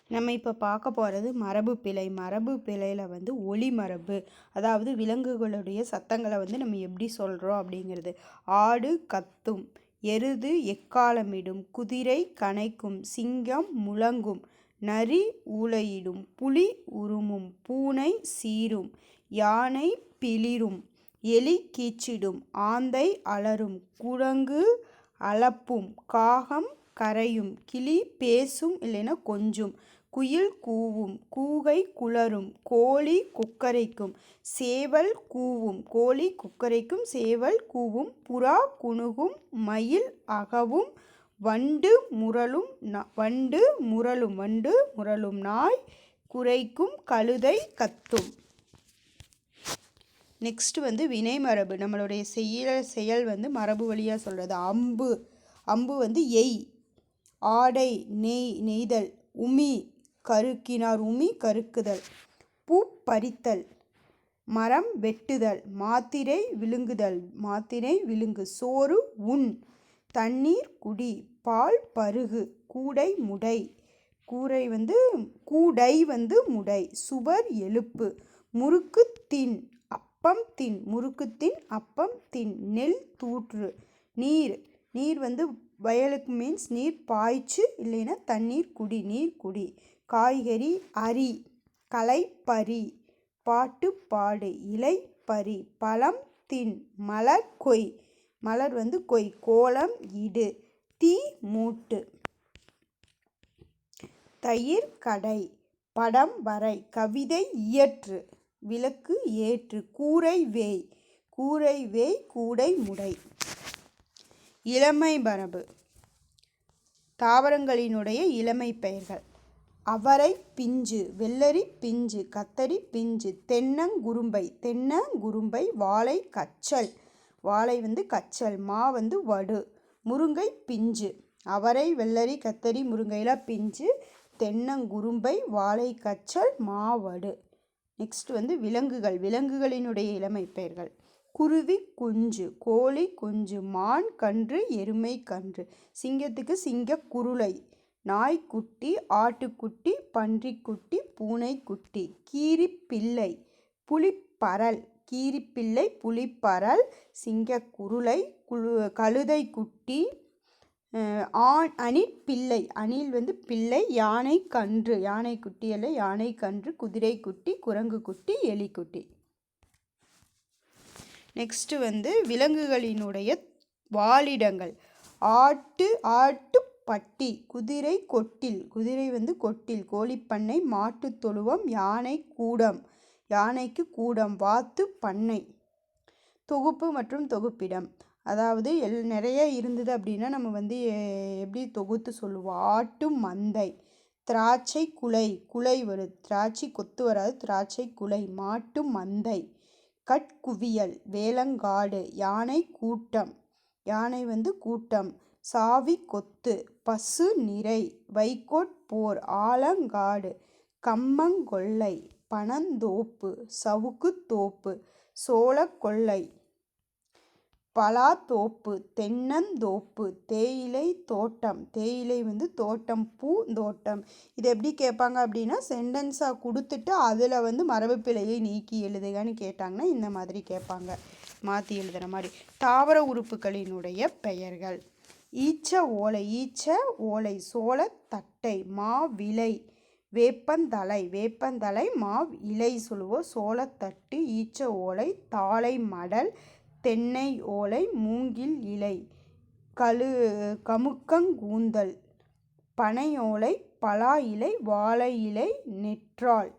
நம்ம இப்போ பார்க்க போகிறது மரபு பிழை. மரபு பிழையில் வந்து ஒலி மரபு, அதாவது விலங்குகளுடைய சத்தங்களை வந்து நம்ம எப்படி சொல்கிறோம் அப்படிங்கிறது. ஆடு கத்தும், எருது எக்காலமிடும், குதிரை கனைக்கும், சிங்கம் முழங்கும், நரி ஊளையிடும், புலி உருமும், பூனை சீரும், யானை பிளிரும், எலி கீச்சிடும், ஆந்தை அலறும், குரங்கு அலப்பும், காகம் கரையும், கிளி பேசும் இல்லைன்னா கொஞ்சும், குயில் கூவும், கூகை குளரும், கோழி கொக்கரைக்கும், சேவல் கூவும், கோழி கொக்கரைக்கும், சேவல் கூவும், புறா குணுகும், மயில் அகவும், வண்டு முரளும், நாய் குரைக்கும், கழுதை கத்தும். நெக்ஸ்ட் வந்து வினை மரபு. நம்மளுடைய செயல் வந்து மரபு வழியாக சொல்கிறது. அம்பு வந்து எய், ஆடை நெய்தல், உமி கருக்கினார், உமி கருக்குதல், பூ பறித்தல், மரம் வெட்டுதல், மாத்திரை விழுங்கு, சோறு உண், தண்ணீர் குடி, பால் பருகு, கூடை முடை, சுவர் எழுப்பு, முறுக்கு தின், அப்பம் தின், நெல் தூற்று, நீர் வந்து வயலுக்கு மீன்ஸ் நீர் பாய்ச்சு இல்லைன்னா தண்ணீர் குடி, நீர் குடி, காய்கறி அரி, களை பறி, பாட்டு பாடு, இலை பறி, பழம் தின், மலர் கொய், மலர் வந்து கொய், கோலம் இடு, தீ மூட்டு, தயிர் கடை, படம் வரை, கவிதை இயற்று, விளக்கு ஏற்று, கூரை வேய், கூடை முடை. இளமை மரபு. தாவரங்களினுடைய இளமை பெயர்கள். அவரை பிஞ்சு, வெள்ளரி பிஞ்சு, கத்தரி பிஞ்சு, தென்னங்குரும்பை, வாழை கச்சல், வாழை வந்து கச்சல், மா வந்து வடு, முருங்கை பிஞ்சு. அவரை வெள்ளரி கத்தரி முருங்கையில் பிஞ்சு, தென்னங்குரும்பை, வாழை கச்சல், மாவடு. நெக்ஸ்ட் வந்து விலங்குகளினுடைய இளமை பெயர்கள். குருவி குஞ்சு, கோழி குஞ்சு, மான் கன்று, எருமை கன்று, சிங்கத்துக்கு சிங்க குருளை, நாய்க்குட்டி, ஆட்டுக்குட்டி, பன்றிக்குட்டி, பூனைக்குட்டி, கீரிப்பிள்ளை, புலிப்பரல், சிங்கக்குருளை, கழுதை குட்டி, அணிற்பிள்ளை, அணில் வந்து பிள்ளை, யானை கன்று, யானைக்குட்டி அல்ல யானை கன்று, குதிரை குட்டி, குரங்கு குட்டி, எலிக்குட்டி. நெக்ஸ்ட் வந்து விலங்குகளினுடைய வாழிடங்கள். ஆட்டுப்பட்டி, குதிரை கொட்டில், குதிரை வந்து கொட்டில், கோழிப்பண்ணை, மாட்டு தொழுவம், யானைக்கு கூடம், வாத்து பண்ணை. தொகுப்பு மற்றும் தொகுப்பிடம். அதாவது நிறைய இருந்தது அப்படின்னா நம்ம வந்து எப்படி தொகுத்து சொல்லுவோம். ஆட்டு மந்தை, திராட்சை குலை வரும், திராட்சை கொத்து வராது, திராட்சை குலை, மாட்டு மந்தை, கட்குவியல், வேலங்காடு, யானை கூட்டம், யானை வந்து கூட்டம், சாவி கொத்து, பசு நிறை, வைக்கோற்போர், ஆலங்காடு, கம்மங்கொல்லை, பனந்தோப்பு, சவுக்குத்தோப்பு, சோளக்கொல்லை, பலாத்தோப்பு, தென்னந்தோப்பு, தேயிலை தோட்டம், தேயிலை வந்து தோட்டம், பூந்தோட்டம். இது எப்படி கேட்பாங்க அப்படின்னா சென்டென்ஸாக கொடுத்துட்டு அதில் வந்து மரபு பிழையை நீக்கி எழுதுகன்னு கேட்டாங்கன்னா இந்த மாதிரி கேட்பாங்க, மாற்றி எழுதுகிற மாதிரி. தாவர உறுப்புகளினுடைய பெயர்கள். ஈச்ச ஓலை, சோளத்தட்டை, மாவிலை, வேப்பந்தலை, இலை சொல்லுவோம், சோளத்தட்டு, ஈச்ச ஓலை, தாழை மடல், தென்னை ஓலை, மூங்கில் இலை, கமுக்கங்கூந்தல், பனையோலை, பலா இலை, வாழை இலை, நெற்றாள்.